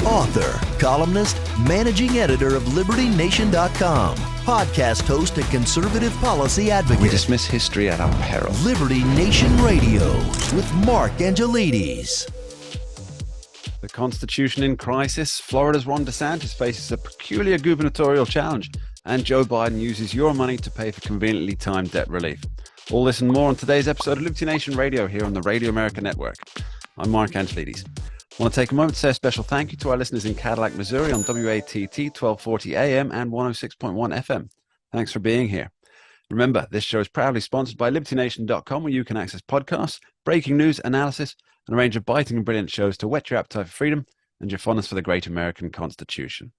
author, columnist, managing editor of LibertyNation.com, podcast host and conservative policy advocate. We dismiss history at our peril. Liberty Nation Radio with Mark Angelides. The Constitution in crisis. Florida's Ron DeSantis faces a peculiar gubernatorial challenge, and Joe Biden uses your money to pay for conveniently timed debt relief. All this and more on today's episode of Liberty Nation Radio here on the Radio America Network. I'm Mark Angelides. I want to take a moment to say a special thank you to our listeners in Cadillac, Missouri on WATT 1240 AM and 106.1 FM. Thanks for being here. Remember, this show is proudly sponsored by LibertyNation.com, where you can access podcasts, breaking news, analysis, and a range of biting and brilliant shows to whet your appetite for freedom and your fondness for the great American Constitution.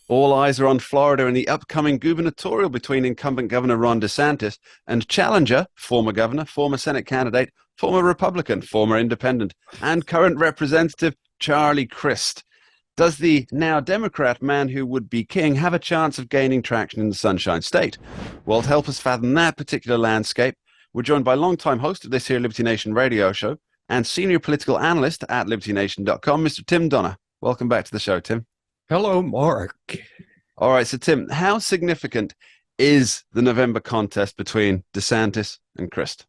All eyes are on Florida in the upcoming gubernatorial between incumbent Governor Ron DeSantis and challenger, former governor, former Senate candidate, former Republican, former independent, and current Representative Charlie Crist. Does the now Democrat man who would be king have a chance of gaining traction in the Sunshine State? Well, to help us fathom that particular landscape, we're joined by longtime host of this here Liberty Nation radio show and senior political analyst at LibertyNation.com, Mr. Tim Donner. Welcome back to the show, Tim. Hello, Mark. All right, so Tim, how significant is the November contest between DeSantis and Crist?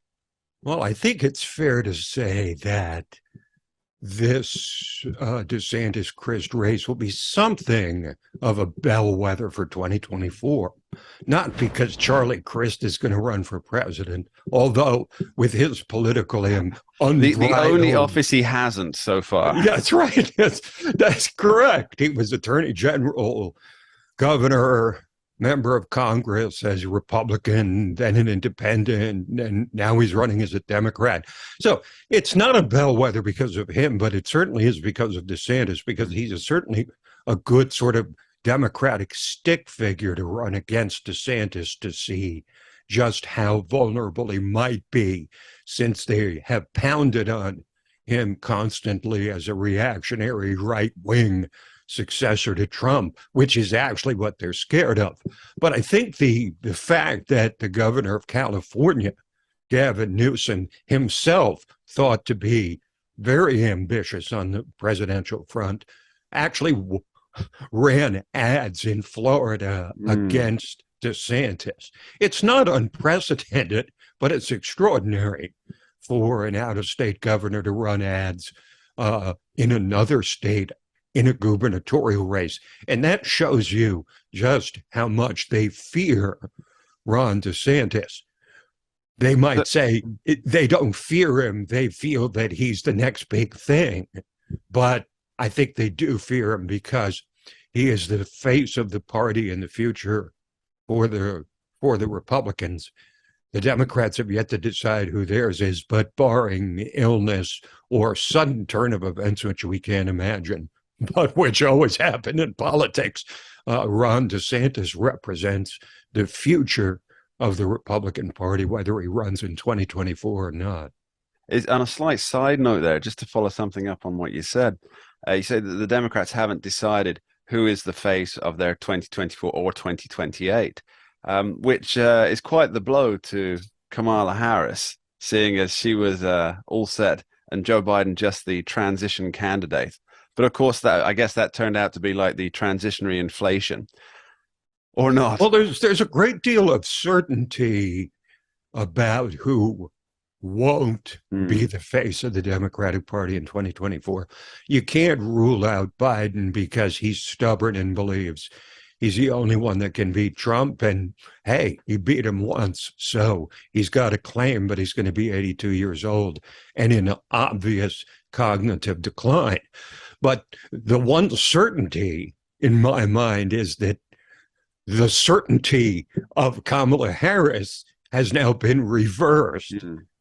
Well, I think it's fair to say that this DeSantis-Crist race will be something of a bellwether for 2024. Not because Charlie Crist is going to run for president, although with his political unbridled... The only office he hasn't so far. That's right. That's correct. He was Attorney General, governor, member of Congress as a Republican, then an independent, and now he's running as a Democrat. So it's not a bellwether because of him, but it certainly is because of DeSantis, because he's certainly a good sort of Democratic stick figure to run against DeSantis to see just how vulnerable he might be, since they have pounded on him constantly as a reactionary right-wing successor to Trump, which is actually what they're scared of. But I think the fact that the governor of California, Gavin Newsom, himself thought to be very ambitious on the presidential front, actually ran ads in Florida against DeSantis. It's not unprecedented, but it's extraordinary for an out-of-state governor to run ads in another state in a gubernatorial race. And that shows you just how much they fear Ron DeSantis. They might say they don't fear him. They feel that he's the next big thing. But I think they do fear him because he is the face of the party in the future for the Republicans. The Democrats have yet to decide who theirs is, but barring illness or sudden turn of events, which we can't imagine, but which always happen in politics, Ron DeSantis represents the future of the Republican Party, whether he runs in 2024 or not. On a slight side note there, just to follow something up on what you said that the Democrats haven't decided who is the face of their 2024 or 2028, which is quite the blow to Kamala Harris, seeing as she was all set and Joe Biden just the transition candidate. But of course, I guess that turned out to be like the transitionary inflation, or not. Well, there's a great deal of certainty about who won't be the face of the Democratic Party in 2024. You can't rule out Biden because he's stubborn and believes he's the only one that can beat Trump. And hey, he beat him once, so he's got a claim, but he's going to be 82 years old and in obvious cognitive decline. But the one certainty in my mind is that the certainty of Kamala Harris has now been reversed,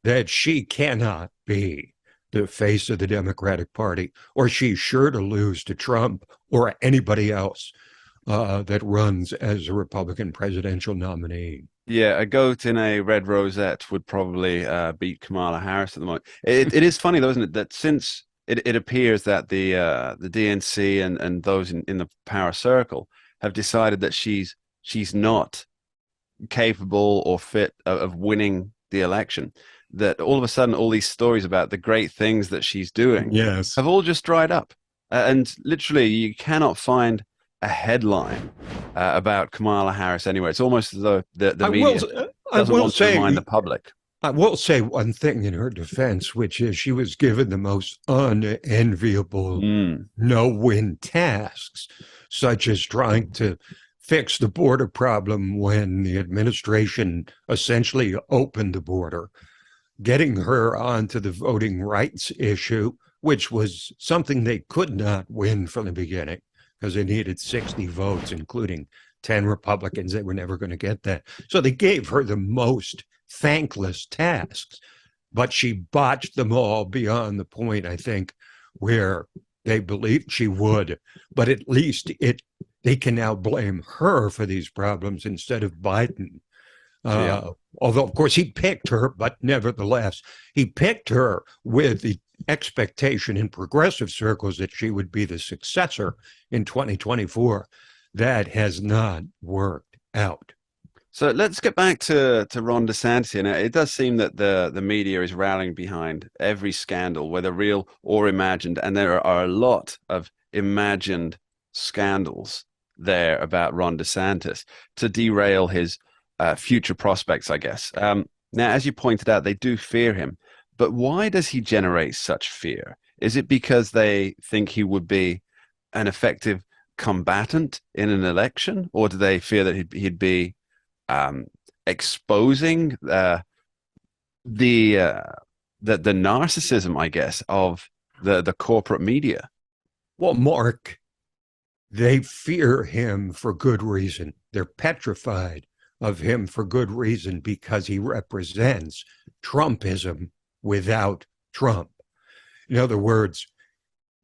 that she cannot be the face of the Democratic Party, or she's sure to lose to Trump or anybody else that runs as a Republican presidential nominee. Yeah, a goat in a red rosette would probably beat Kamala Harris at the moment. It is funny, though, isn't it, that since it appears that the DNC and those in the power circle have decided that she's not capable or fit of winning the election, that all of a sudden all these stories about the great things that she's doing have all just dried up. And literally, you cannot find a headline about Kamala Harris anywhere. It's almost as though the I media will, I doesn't will want to remind say, the public. I will say one thing in her defense, which is she was given the most unenviable Mm, no-win tasks, such as trying to fix the border problem when the administration essentially opened the border, getting her onto the voting rights issue, which was something they could not win from the beginning because they needed 60 votes, including 10 Republicans. They were never going to get that. So they gave her the most thankless tasks, but she botched them all beyond the point, I think, where they believed she would. But at least they can now blame her for these problems instead of Biden. yeah. Although, of course, he picked her, but nevertheless, he picked her with the expectation in progressive circles that she would be the successor in 2024. That has not worked out. So let's get back to Ron DeSantis. And it does seem that the media is rallying behind every scandal, whether real or imagined. And there are a lot of imagined scandals there about Ron DeSantis to derail his future prospects, I guess. Now, as you pointed out, they do fear him. But why does he generate such fear? Is it because they think he would be an effective combatant in an election, or do they fear that he'd be exposing the narcissism, I guess, of the corporate media? Well, Mark, they fear him for good reason. They're petrified of him for good reason because he represents Trumpism without Trump. In other words,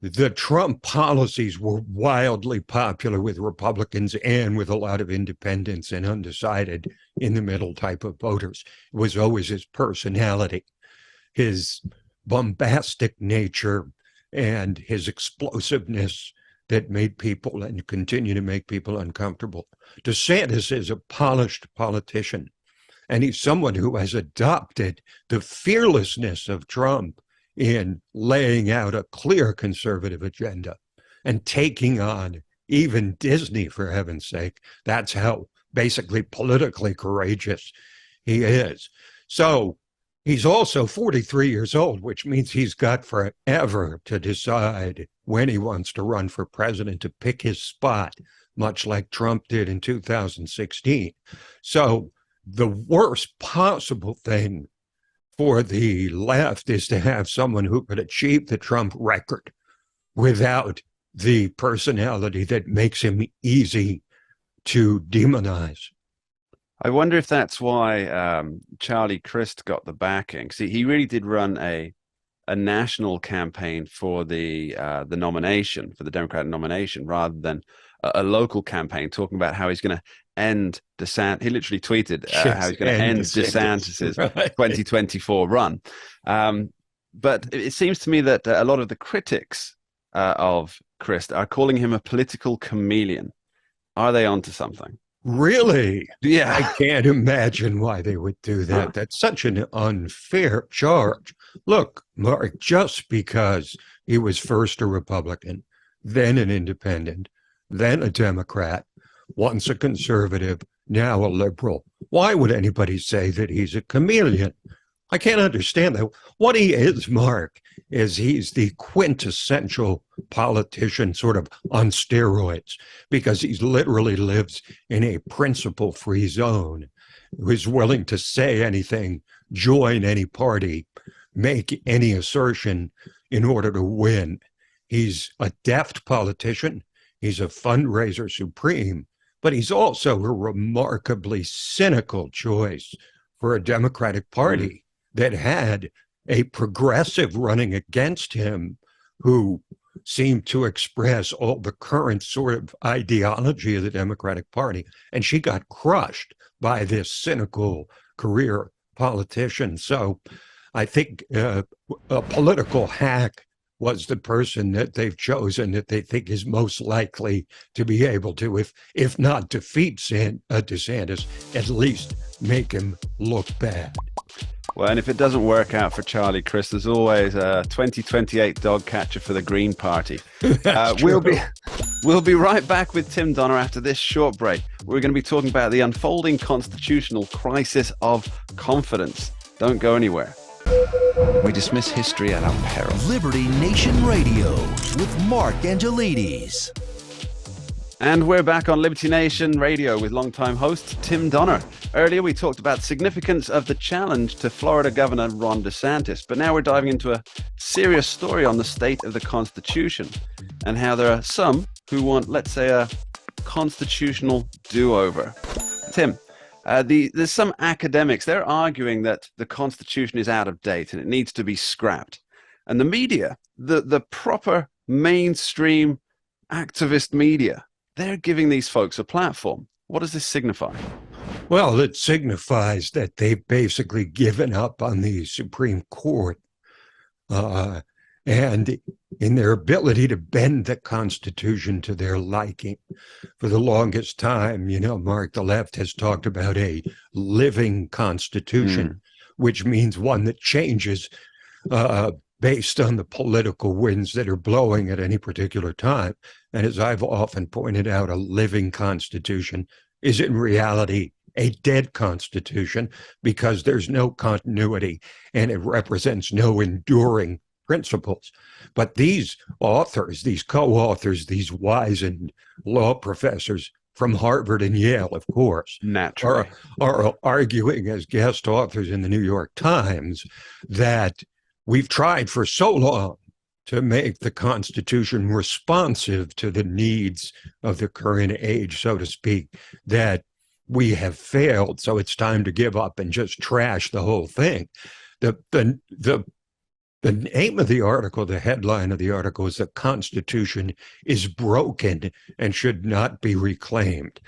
the Trump policies were wildly popular with Republicans and with a lot of independents and undecided in the middle type of voters. It was always his personality, his bombastic nature, and his explosiveness that made people and continue to make people uncomfortable. DeSantis is a polished politician, and he's someone who has adopted the fearlessness of Trump in laying out a clear conservative agenda and taking on even Disney, for heaven's sake. That's how basically politically courageous he is. So he's also 43 years old, which means he's got forever to decide when he wants to run for president, to pick his spot, much like Trump did in 2016. So the worst possible thing for the left is to have someone who could achieve the Trump record without the personality that makes him easy to demonize. I wonder if that's why Charlie Crist got the backing. See, he really did run a national campaign for the nomination, for the Democratic nomination, rather than a local campaign, talking about how he's going to end DeSantis. He literally tweeted how he's going to end DeSantis's 2024 run. But it seems to me that a lot of the critics of Crist are calling him a political chameleon. Are they onto something? Really? Yeah. I can't imagine why they would do that. That's such an unfair charge. Look, Mark, just because he was first a Republican, then an independent, then a Democrat, once a conservative, now a liberal, why would anybody say that he's a chameleon? I can't understand that. What he is, Mark, is he's the quintessential politician sort of on steroids, because he literally lives in a principle-free zone, who's willing to say anything, join any party, make any assertion in order to win. He's a deft politician. He's a fundraiser supreme, but he's also a remarkably cynical choice for a Democratic Party that had a progressive running against him who seemed to express all the current sort of ideology of the Democratic Party. And she got crushed by this cynical career politician. So I think a political hack was the person that they've chosen that they think is most likely to be able to, if not defeat DeSantis, at least make him look bad. Well, and if it doesn't work out for Charlie, Chris, there's always a 2028 dog catcher for the Green Party. We'll be right back with Tim Donner after this short break. We're going to be talking about the unfolding constitutional crisis of confidence. Don't go anywhere. We dismiss history at our peril. Liberty Nation Radio with Mark Angelides. And we're back on Liberty Nation Radio with longtime host Tim Donner. Earlier, we talked about the significance of the challenge to Florida Governor Ron DeSantis, but now we're diving into a serious story on the state of the Constitution and how there are some who want, let's say, a constitutional do-over. Tim, there's some academics, they're arguing that the Constitution is out of date and it needs to be scrapped. And the media, the proper mainstream activist media, they're giving these folks a platform. What does this signify? Well, it signifies that they've basically given up on the Supreme Court and in their ability to bend the Constitution to their liking. For the longest time, Mark, the left has talked about a living Constitution, which means one that changes based on the political winds that are blowing at any particular time. And as I've often pointed out, a living Constitution is in reality a dead Constitution because there's no continuity and it represents no enduring principles. But these authors, these co-authors, these wizened law professors from Harvard and Yale, of course, naturally, are arguing as guest authors in the New York Times that we've tried for so long to make the Constitution responsive to the needs of the current age, so to speak, that we have failed. So it's time to give up and just trash the whole thing. The name of the article, the headline of the article is "The Constitution is broken and should not be reclaimed."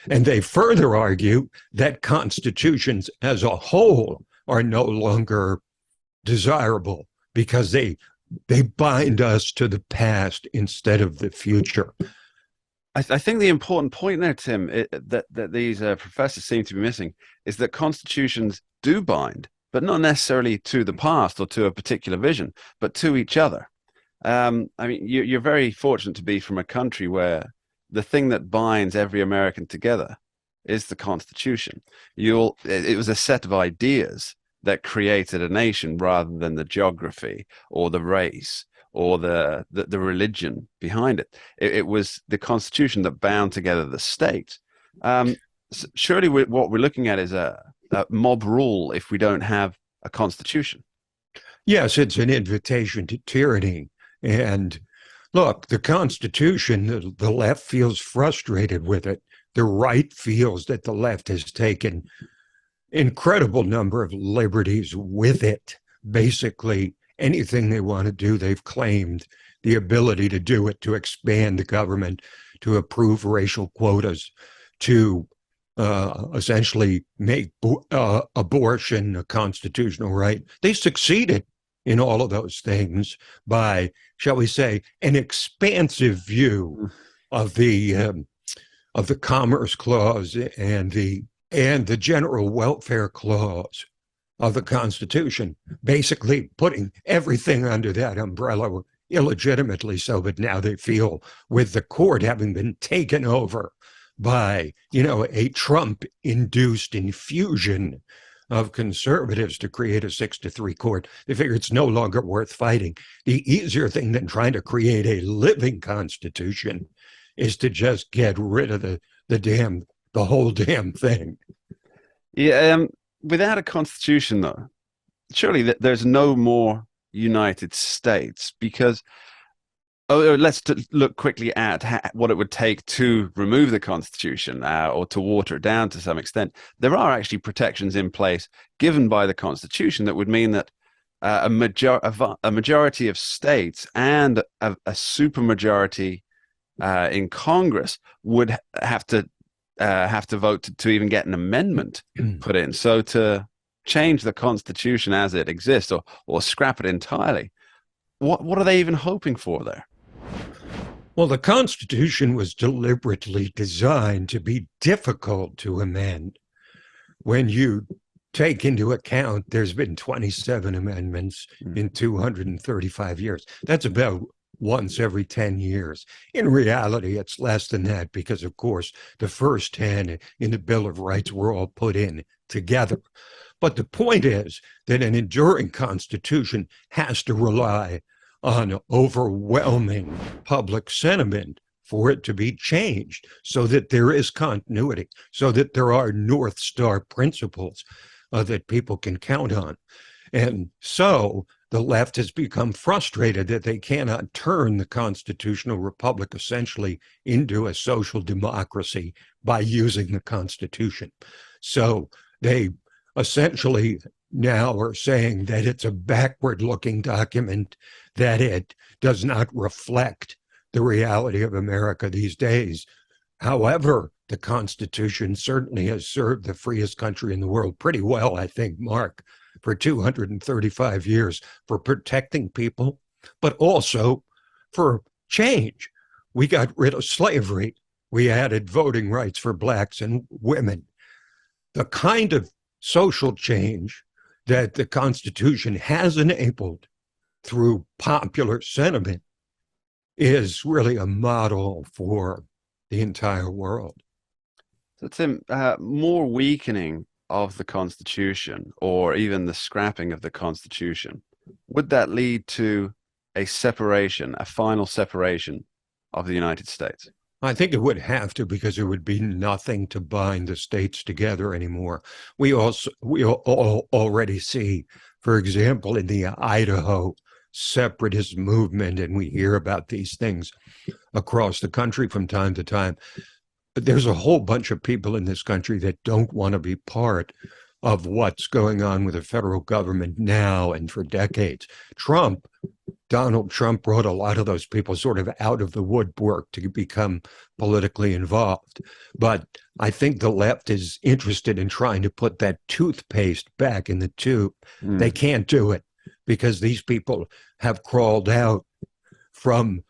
And they further argue that constitutions as a whole are no longer desirable because they bind us to the past instead of the future. I think the important point there, Tim, that these professors seem to be missing is that constitutions do bind, but not necessarily to the past or to a particular vision, but to each other. I mean, you're very fortunate to be from a country where the thing that binds every American together is the Constitution. It was a set of ideas that created a nation rather than the geography or the race or the religion behind it. It was the Constitution that bound together the state. Surely what we're looking at is a mob rule if we don't have a Constitution. Yes, it's an invitation to tyranny. And look, the Constitution, the left feels frustrated with it. The right feels that the left has taken incredible number of liberties with it. Basically, anything they want to do, they've claimed the ability to do it, to expand the government, to approve racial quotas, to essentially make abortion a constitutional right. They succeeded in all of those things by, shall we say, an expansive view of the Commerce Clause and the General Welfare Clause of the Constitution, basically putting everything under that umbrella illegitimately so, but now they feel with the court having been taken over by, a Trump-induced infusion of conservatives to create a 6-3 court, they figure it's no longer worth fighting. The easier thing than trying to create a living Constitution is to just get rid of the whole damn thing. Yeah, without a constitution, though, surely there's no more United States because let's look quickly at what it would take to remove the Constitution or to water it down to some extent. There are actually protections in place given by the Constitution that would mean that a majority of states and a supermajority in Congress would have to vote to even get an amendment put in. So to change the Constitution as it exists or scrap it entirely, what are they even hoping for there? Well, the Constitution was deliberately designed to be difficult to amend. When you take into account there's been 27 amendments in 235 years. That's about once every 10 years. In reality, it's less than that because, of course, the first 10 in the Bill of Rights were all put in together. But the point is that an enduring constitution has to rely on overwhelming public sentiment for it to be changed, so that there is continuity, so that there are North Star principles that people can count on. And so the left has become frustrated that they cannot turn the constitutional republic essentially into a social democracy by using the Constitution. So they essentially now are saying that it's a backward-looking document, that it does not reflect the reality of America these days. However, the Constitution certainly has served the freest country in the world pretty well, I think, Mark, for 235 years, for protecting people, but also for change. We got rid of slavery. We added voting rights for blacks and women. The kind of social change that the Constitution has enabled through popular sentiment is really a model for the entire world. So, Tim, more weakening of the Constitution, or even the scrapping of the Constitution, would that lead to a separation, a final separation of the United States? I think it would have to, because there would be nothing to bind the states together anymore. We all already see, for example, in the Idaho separatist movement, and we hear about these things across the country from time to time. But there's a whole bunch of people in this country that don't want to be part of what's going on with the federal government now and for decades. Donald Trump brought a lot of those people sort of out of the woodwork to become politically involved. But I think the left is interested in trying to put that toothpaste back in the tube. They can't do it because these people have crawled out from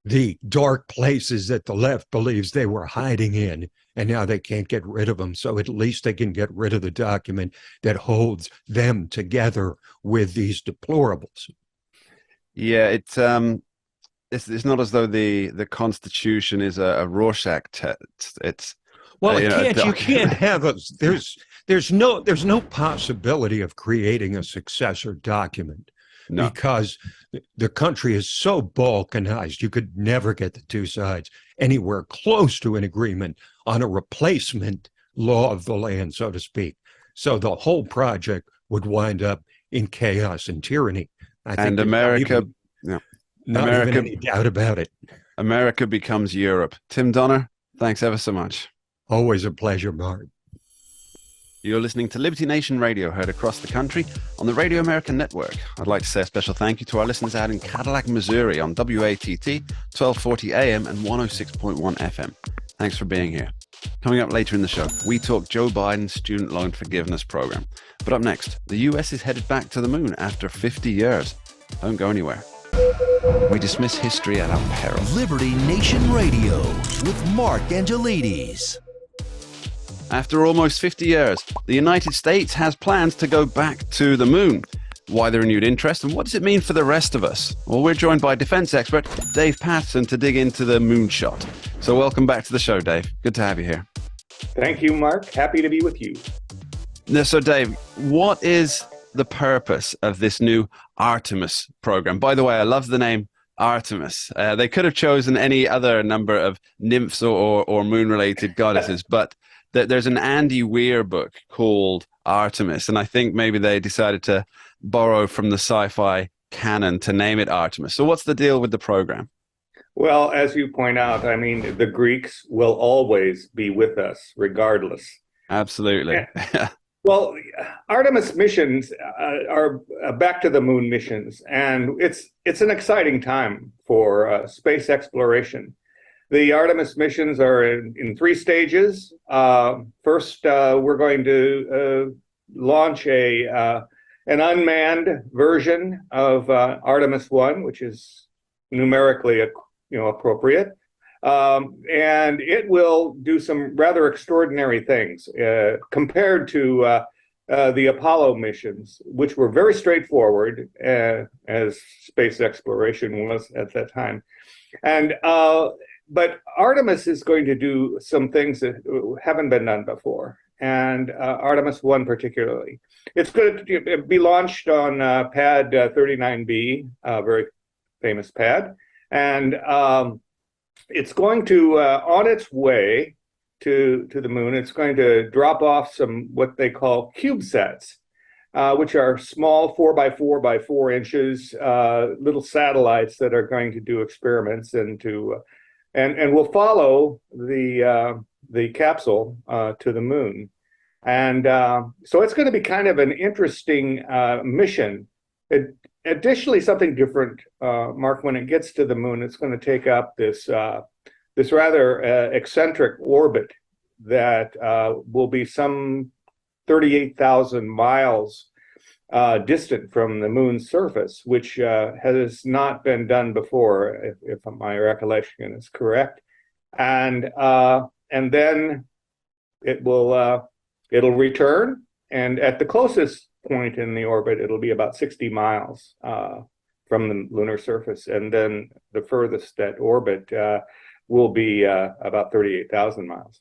the dark places that the left believes they were hiding in, and now they can't get rid of them. So at least they can get rid of the document that holds them together with these deplorables. Yeah, it's not as though the Constitution is a Rorschach test. It's well, you can't have there's no possibility of creating a successor document. No. Because the country is so balkanized, you could never get the two sides anywhere close to an agreement on a replacement law of the land, so to speak. So the whole project would wind up in chaos and tyranny. I think America, not even any doubt about it. America becomes Europe. Tim Donner, thanks ever so much. Always a pleasure, Mark. You're listening to Liberty Nation Radio, heard across the country on the Radio American Network. I'd like to say a special thank you to our listeners out in Cadillac, Missouri on WATT, 1240 AM and 106.1 FM. Thanks for being here. Coming up later in the show, we talk Joe Biden's student loan forgiveness program. But up next, the US is headed back to the moon after 50 years. Don't go anywhere. We dismiss history at our peril. Liberty Nation Radio with Mark Angelides. After almost 50 years, the United States has plans to go back to the moon. Why the renewed interest, and what does it mean for the rest of us? Well, we're joined by defense expert Dave Patterson to dig into the moonshot. So welcome back to the show, Dave. Good to have you here. Thank you, Mark. Happy to be with you. So, Dave, what is the purpose of this new Artemis program? By the way, I love the name Artemis. They could have chosen any other number of nymphs or moon-related goddesses, but there's an Andy Weir book called Artemis, and I think maybe they decided to borrow from the sci-fi canon to name it Artemis. So what's the deal with the program? Well, as you point out, I mean, the Greeks will always be with us, regardless. Absolutely. Well, Artemis missions are back to the moon missions, and it's an exciting time for space exploration. The Artemis missions are in three stages. First, we're going to launch an unmanned version of Artemis 1, which is numerically appropriate. And it will do some rather extraordinary things compared to the Apollo missions, which were very straightforward, as space exploration was at that time. And but Artemis is going to do some things that haven't been done before, and Artemis 1 particularly. It's going to be launched on pad 39B, a very famous pad, and it's going to, on its way to the moon, it's going to drop off some what they call CubeSats, which are small 4 by 4 by 4 inches little satellites that are going to do experiments and will follow the capsule to the moon. And so it's going to be kind of an interesting mission. Additionally, something different, Mark, when it gets to the moon, it's going to take up this rather eccentric orbit that will be some 38,000 miles distant from the moon's surface, which has not been done before, if my recollection is correct. And then it'll return, and at the closest point in the orbit, it'll be about 60 miles from the lunar surface, and then the furthest at orbit will be about 38,000 miles.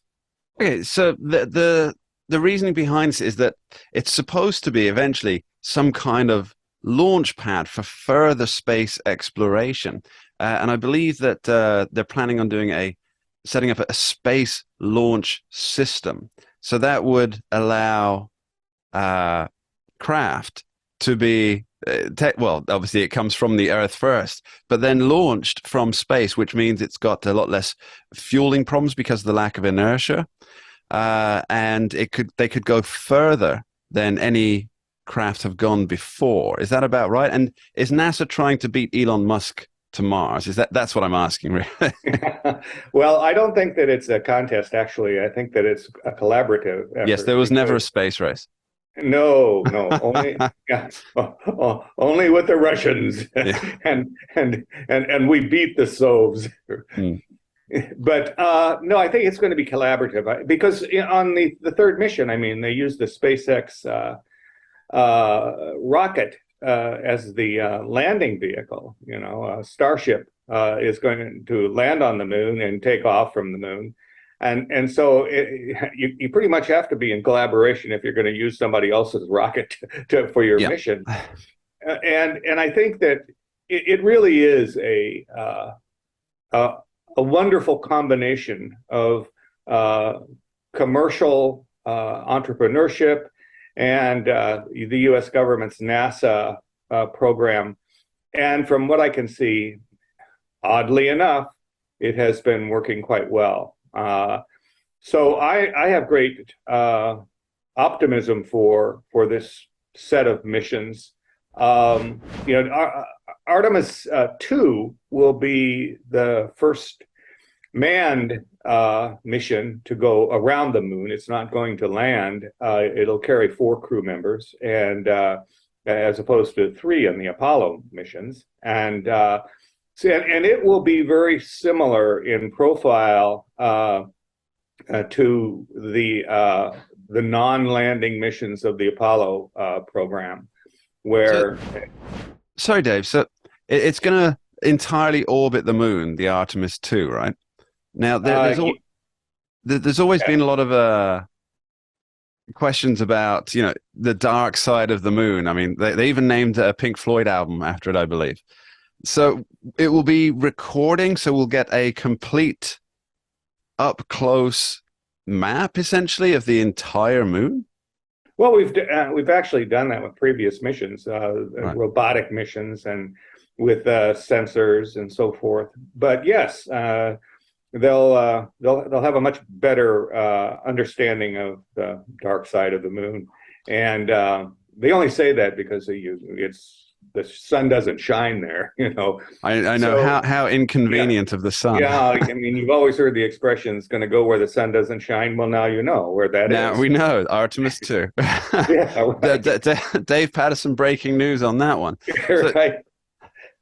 Okay, so the reasoning behind this is that it's supposed to be eventually some kind of launch pad for further space exploration, and I believe that they're planning on setting up a space launch system. So that would allow craft to be, well, obviously it comes from the Earth first, but then launched from space, which means it's got a lot less fueling problems because of the lack of inertia. And they could go further than any craft have gone before. Is that about right? And is NASA trying to beat Elon Musk to Mars? That's what I'm asking, really? Well, I don't think that it's a contest, actually. I think that it's a collaborative effort. Yes, there was never a space race. No, only only with the Russians, Yeah. and we beat the Sovs. But no, I think it's going to be collaborative because on the third mission, I mean, they used the SpaceX rocket as the landing vehicle. Starship is going to land on the moon and take off from the moon. And so you pretty much have to be in collaboration if you're going to use somebody else's rocket for your mission. And I think that it really is a wonderful combination of commercial entrepreneurship and the U.S. government's NASA program. And from what I can see, oddly enough, it has been working quite well. So I have great optimism for this set of missions. Artemis 2 will be the first manned mission to go around the moon. It's not going to land. It'll carry 4 crew members, and as opposed to 3 on the Apollo missions. And it will be very similar in profile to the non-landing missions of the Apollo program, where. Sorry, Dave. So it's going to entirely orbit the moon, the Artemis 2, right? Now, there's always been a lot of questions about, the dark side of the moon. I mean, they even named a Pink Floyd album after it, I believe. So it will be recording, so we'll get a complete up-close map, essentially, of the entire moon? Well, we've actually done that with previous missions, Right. robotic missions, and with sensors and so forth. But yes, they'll have a much better understanding of the dark side of the moon, and they only say that because the sun doesn't shine there. I know how inconvenient of the sun. Yeah, I mean, you've always heard the expression, "It's going to go where the sun doesn't shine." Well, now you know where that is. Now we know, Artemis 2. Yeah, right. Dave Patterson breaking news on that one. Right.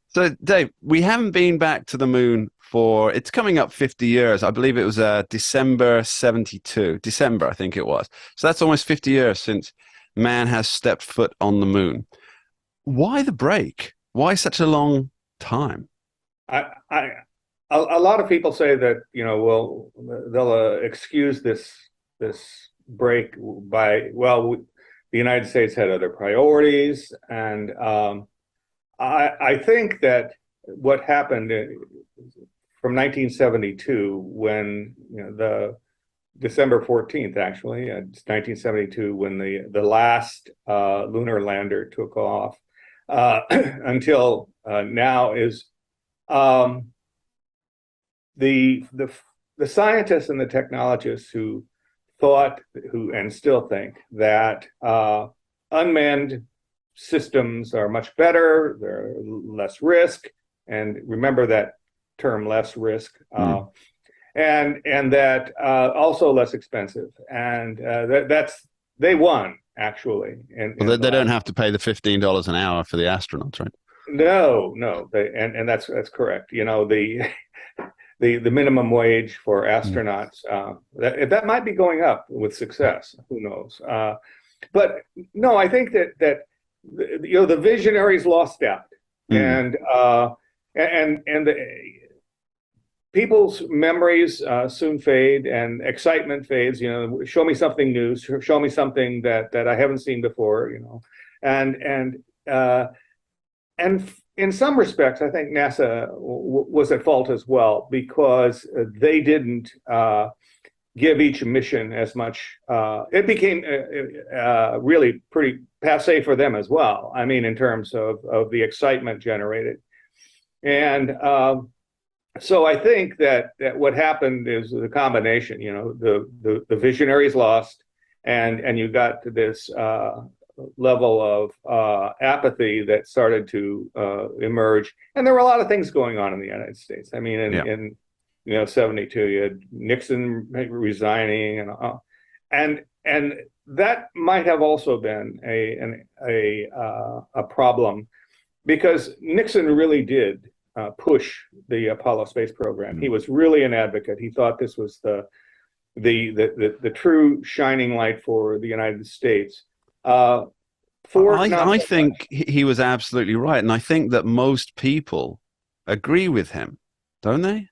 So, Dave, we haven't been back to the moon it's coming up 50 years. I believe it was December 72. December, I think it was. So that's almost 50 years since man has stepped foot on the moon. Why the break? Why such a long time? A lot of people say that, well, they'll excuse this break by, well, the United States had other priorities, and I think that what happened from 1972, when the December 14th, actually, it's 1972, when the last lunar lander took off, until now is the scientists and the technologists who thought, and still think, that unmanned systems are much better, they're less risk, and remember that term, less risk, and that also less expensive, and they won, actually. Well, they don't have to pay the $15 an hour for the astronauts, right? No, and that's correct. The minimum wage for astronauts, that might be going up with success. Who knows? But no, I think that the visionaries lost out, and people's memories soon fade, and excitement fades. Show me something new. Show me something that I haven't seen before. And in some respects, I think NASA was at fault as well, because they didn't give each mission as much. It became really pretty passé for them as well. I mean, in terms of the excitement generated. And so I think that what happened is the combination. The visionaries lost, and you got this level of apathy that started to emerge. And there were a lot of things going on in the United States. I mean, in 72, you had Nixon resigning, and that might have also been a problem, because Nixon really did push the Apollo space program. He was really an advocate. He thought this was the true shining light for the United States. I think he was absolutely right, and I think that most people agree with him, don't they?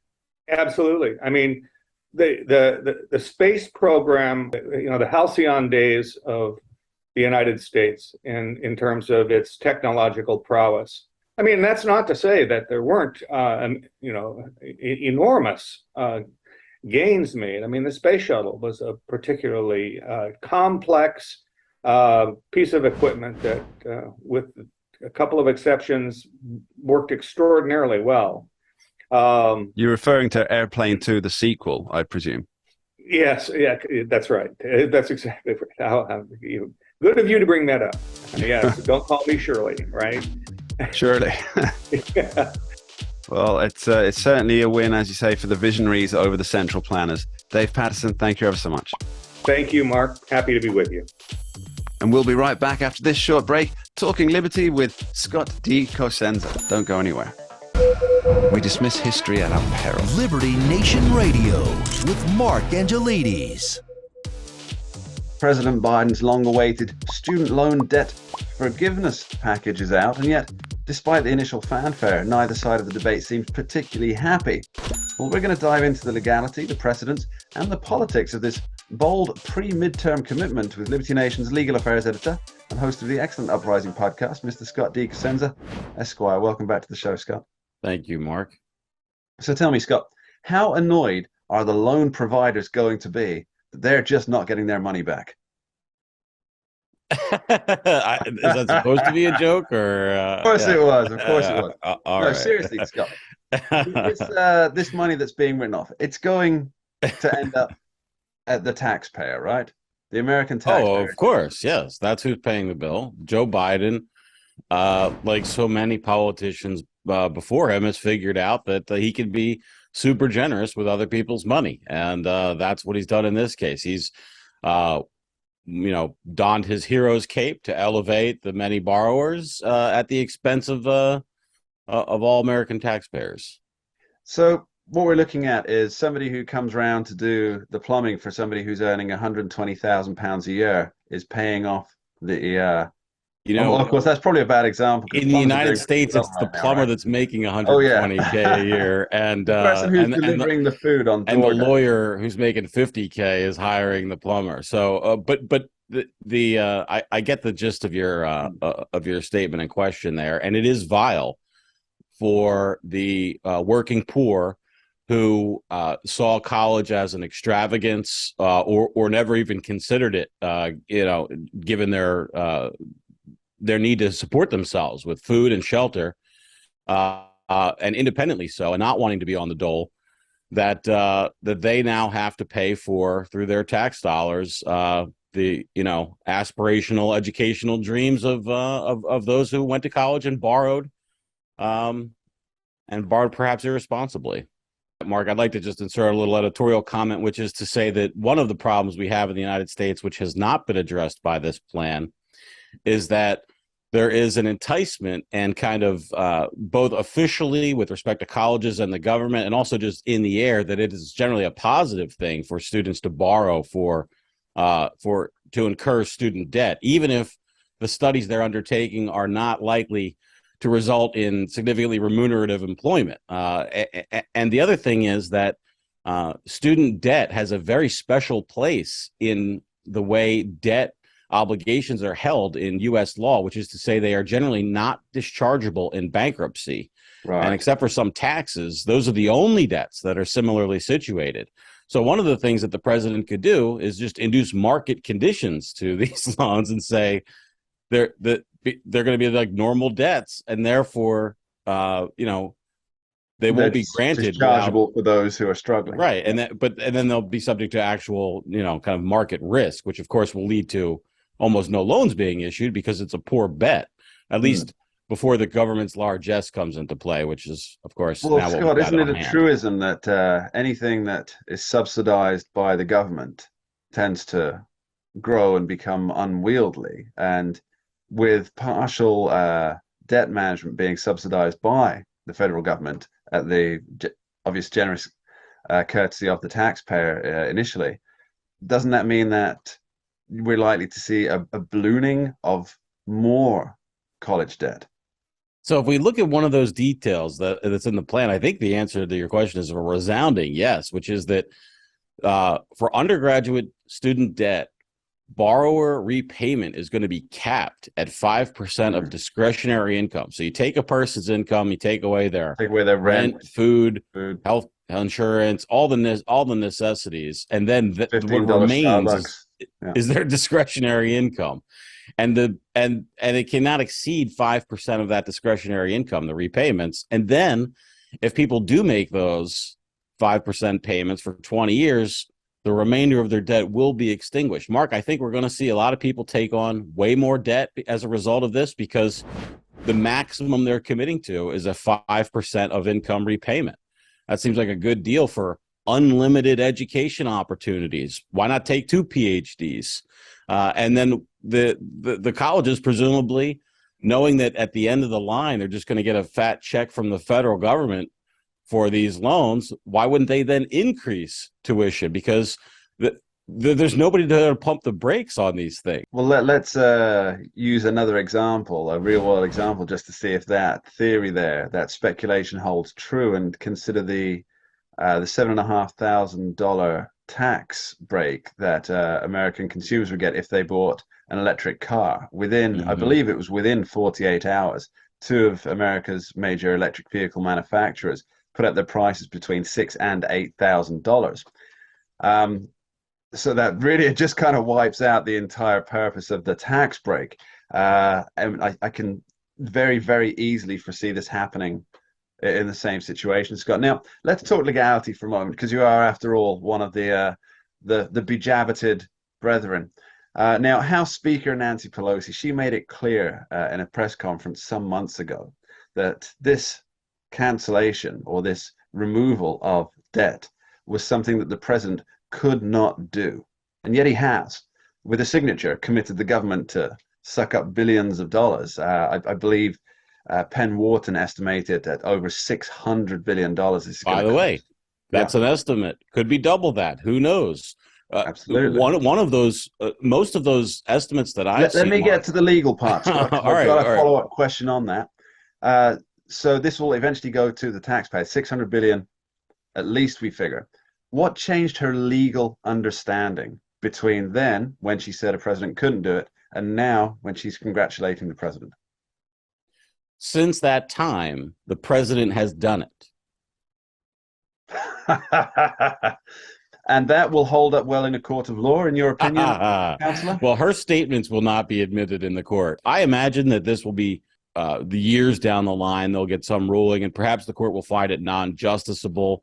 Absolutely. I mean, the space program, the halcyon days of the United States in terms of its technological prowess. I mean, that's not to say that there weren't enormous gains made. I mean, the space shuttle was a particularly complex piece of equipment that, with a couple of exceptions, worked extraordinarily well. You're referring to Airplane 2, the sequel, I presume. Yes, yeah, that's right. That's exactly right. Good of you to bring that up. Yes, don't call me Shirley, right? Shirley. Yeah. Well, it's certainly a win, as you say, for the visionaries over the central planners. Dave Patterson, thank you ever so much. Thank you, Mark. Happy to be with you. And we'll be right back after this short break, talking liberty with Scott D. Cosenza. Don't go anywhere. We dismiss history at our peril. Liberty Nation Radio with Mark Angelides. President Biden's long-awaited student loan debt forgiveness package is out, and yet, despite the initial fanfare, neither side of the debate seems particularly happy. Well, we're going to dive into the legality, the precedents, and the politics of this bold pre-midterm commitment with Liberty Nation's legal affairs editor and host of the excellent Uprising podcast, Mr. Scott D. Cosenza, Esquire. Welcome back to the show, Scott. Thank you, Mark. So tell me, Scott, how annoyed are the loan providers going to be that they're just not getting their money back? Is that supposed to be a joke, or? Of course it was. Of course it was. All no, right. Seriously, Scott. This money that's being written off, it's going to end up at the taxpayer, right? The American taxpayer. Oh, of course, yes. That's who's paying the bill. Joe Biden, like so many politicians before him, has figured out that he can be super generous with other people's money, and that's what he's done in this case. He's donned his hero's cape to elevate the many borrowers at the expense of all American taxpayers. So what we're looking at is somebody who comes around to do the plumbing for somebody who's earning £120,000 a year is paying off Well, of course, that's probably a bad example because in the plumbers are United doing pretty States, well it's the right now, plumber right? that's making Oh yeah, 120K a year, the person who's delivering the food on and the DoorDash. lawyer who's making 50K is hiring the plumber. So, but I get the gist of your statement and question there, and it is vile for the working poor who saw college as an extravagance or never even considered it. Given their need to support themselves with food and shelter, and independently so, and not wanting to be on the dole, that they now have to pay for through their tax dollars the aspirational educational dreams of those who went to college and borrowed perhaps irresponsibly. Mark, I'd like to just insert a little editorial comment, which is to say that one of the problems we have in the United States, which has not been addressed by this plan, is that there is an enticement and kind of both officially with respect to colleges and the government and also just in the air that it is generally a positive thing for students to borrow to incur student debt, even if the studies they're undertaking are not likely to result in significantly remunerative employment. And the other thing is that student debt has a very special place in the way debt obligations are held in U.S. law, which is to say they are generally not dischargeable in bankruptcy. Right. And except for some taxes, those are the only debts that are similarly situated. So one of the things that the president could do is just induce market conditions to these loans and say they're going to be like normal debts, and therefore, they won't be granted dischargeable for those who are struggling. Right, and then they'll be subject to actual, kind of market risk, which of course will lead to almost no loans being issued because it's a poor bet, at least before the government's largesse comes into play, which is, of course, well, now Scott, isn't it a truism that anything that is subsidized by the government tends to grow and become unwieldy? And with partial debt management being subsidized by the federal government at the obvious generous courtesy of the taxpayer initially, doesn't that mean that we're likely to see a ballooning of more college debt? So if we look at one of those details that's in the plan, I think the answer to your question is a resounding yes, which is that for undergraduate student debt, borrower repayment is going to be capped at 5% of discretionary income. So you take a person's income, you take away their rent, food, health insurance, all the necessities, and then what remains is their discretionary income. And it cannot exceed 5% of that discretionary income, the repayments. And then if people do make those 5% payments for 20 years, the remainder of their debt will be extinguished. Mark, I think we're going to see a lot of people take on way more debt as a result of this because the maximum they're committing to is a 5% of income repayment. That seems like a good deal for unlimited education opportunities. Why not take 2 PhDs? And then the colleges, presumably, knowing that at the end of the line, they're just going to get a fat check from the federal government for these loans, why wouldn't they then increase tuition? Because there's nobody to pump the brakes on these things. Well, let's use another example, a real world example, just to see if that theory there, that speculation holds true, and consider the $7,500 tax break that American consumers would get if they bought an electric car within, I believe it was within 48 hours. Two of America's major electric vehicle manufacturers put up their prices between $6,000 and $8,000. So that really just kind of wipes out the entire purpose of the tax break. And I can very, very easily foresee this happening in the same situation, Scott. Now, let's talk legality for a moment, because you are, after all, one of the bejabberted brethren. Now, House Speaker Nancy Pelosi, she made it clear in a press conference some months ago that this cancellation or this removal of debt was something that the president could not do. And yet he has, with a signature, committed the government to suck up billions of dollars. I believe Penn Wharton estimated at over $600 billion. By the way, that's an estimate. Could be double that. Who knows? Absolutely. One of those, most of those estimates that I've seen. Let me get to the legal part, Scott. I've got a follow-up question on that. So this will eventually go to the taxpayer, 600 billion, at least we figure. What changed her legal understanding between then, when she said a president couldn't do it, and now when she's congratulating the president? Since that time, the president has done it. And that will hold up well in a court of law, in your opinion, Counselor? Well, her statements will not be admitted in the court. I imagine that this will be the years down the line. They'll get some ruling, and perhaps the court will find it non-justiciable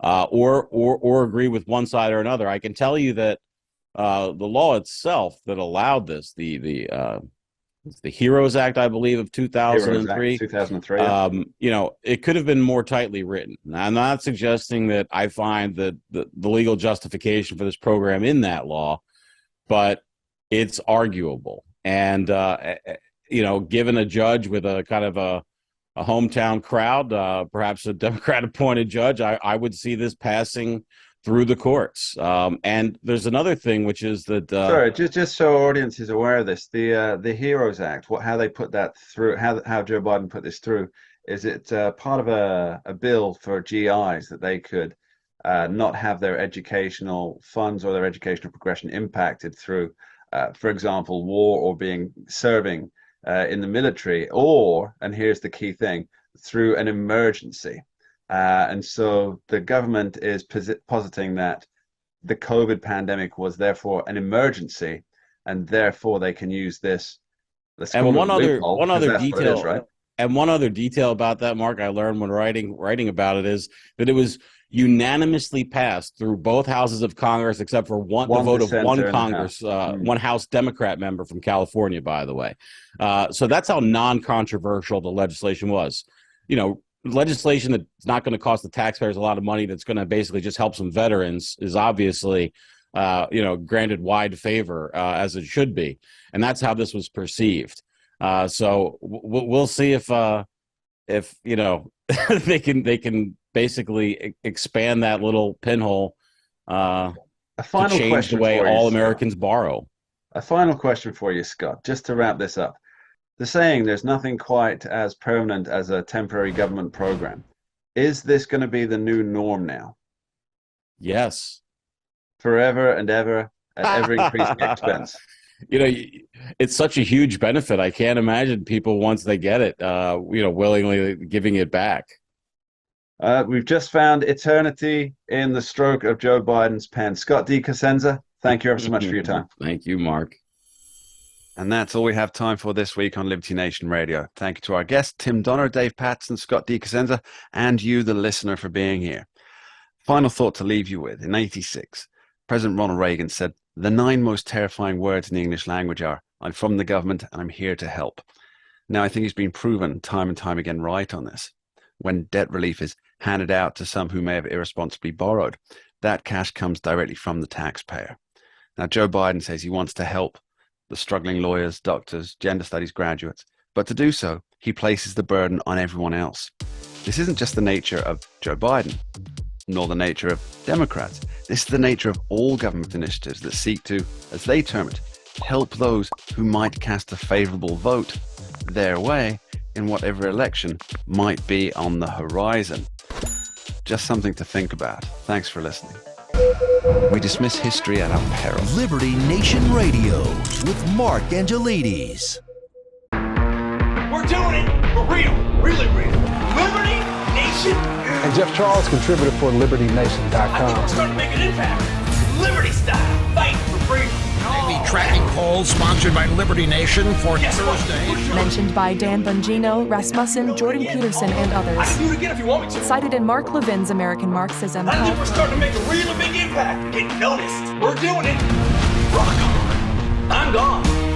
or agree with one side or another. I can tell you that the law itself that allowed this, the HEROES Act, I believe, of 2003. 2003. You know, it could have been more tightly written. Now, I'm not suggesting that I find that the legal justification for this program in that law, but it's arguable. And, you know, given a judge with a kind of a hometown crowd, perhaps a Democrat-appointed judge, I would see this passing through the courts. And there's another thing, which is that sorry, just so our audience is aware of this, the HEROES Act, how they put that through, how Joe Biden put this through, is it part of a bill for GIs that they could not have their educational funds or their educational progression impacted through, for example, war or serving in the military, or, and here's the key thing, through an emergency. And so the government is positing that the COVID pandemic was therefore an emergency, and therefore they can use this. And one other detail, right? And one other detail about that, Mark, I learned when writing about it, is that it was unanimously passed through both houses of Congress, except for the vote of one Congress, one House Democrat member from California, by the way. So that's how non-controversial the legislation was. You know, legislation that's not going to cost the taxpayers a lot of money, that's going to basically just help some veterans, is obviously, you know, granted wide favor, as it should be. And that's how this was perceived. So we'll see if you know, they can basically expand that little pinhole a final to change the way all Americans borrow. A final question for you, Scott, just to wrap this up. The saying, there's nothing quite as permanent as a temporary government program. Is this going to be the new norm now? Yes. Forever and ever, at ever increasing expense. You know, it's such a huge benefit. I can't imagine people, once they get it, you know, willingly giving it back. We've just found eternity in the stroke of Joe Biden's pen. Scott D. Cosenza, thank you ever so much for your time. Thank you, Mark. And that's all we have time for this week on Liberty Nation Radio. Thank you to our guests, Tim Donner, Dave Patterson, Scott D. Cosenza, and you, the listener, for being here. Final thought to leave you with. In 1986, President Ronald Reagan said, "The 9 most terrifying words in the English language are, I'm from the government and I'm here to help." Now, I think he's been proven time and time again right on this. When debt relief is handed out to some who may have irresponsibly borrowed, that cash comes directly from the taxpayer. Now, Joe Biden says he wants to help the struggling lawyers, doctors, gender studies graduates, but to do so, he places the burden on everyone else. This isn't just the nature of Joe Biden, nor the nature of Democrats. This is the nature of all government initiatives that seek to, as they term it, help those who might cast a favorable vote their way in whatever election might be on the horizon. Just something to think about. Thanks for listening. We dismiss history at our peril. Liberty Nation Radio with Mark Angelides. We're doing it for real, really real. Liberty Nation. And Jeff Charles, contributor for LibertyNation.com. I think we're starting to make an impact. Liberty style, fight for freedom. The tracking poll sponsored by Liberty Nation for Thursday. Mentioned by Dan Bongino, Rasmussen, Jordan Peterson, and others. I can do it again if you want me to. Cited in Mark Levin's American Marxism. I think we're starting to make a really big impact. Get noticed. We're doing it. Rock on. I'm gone.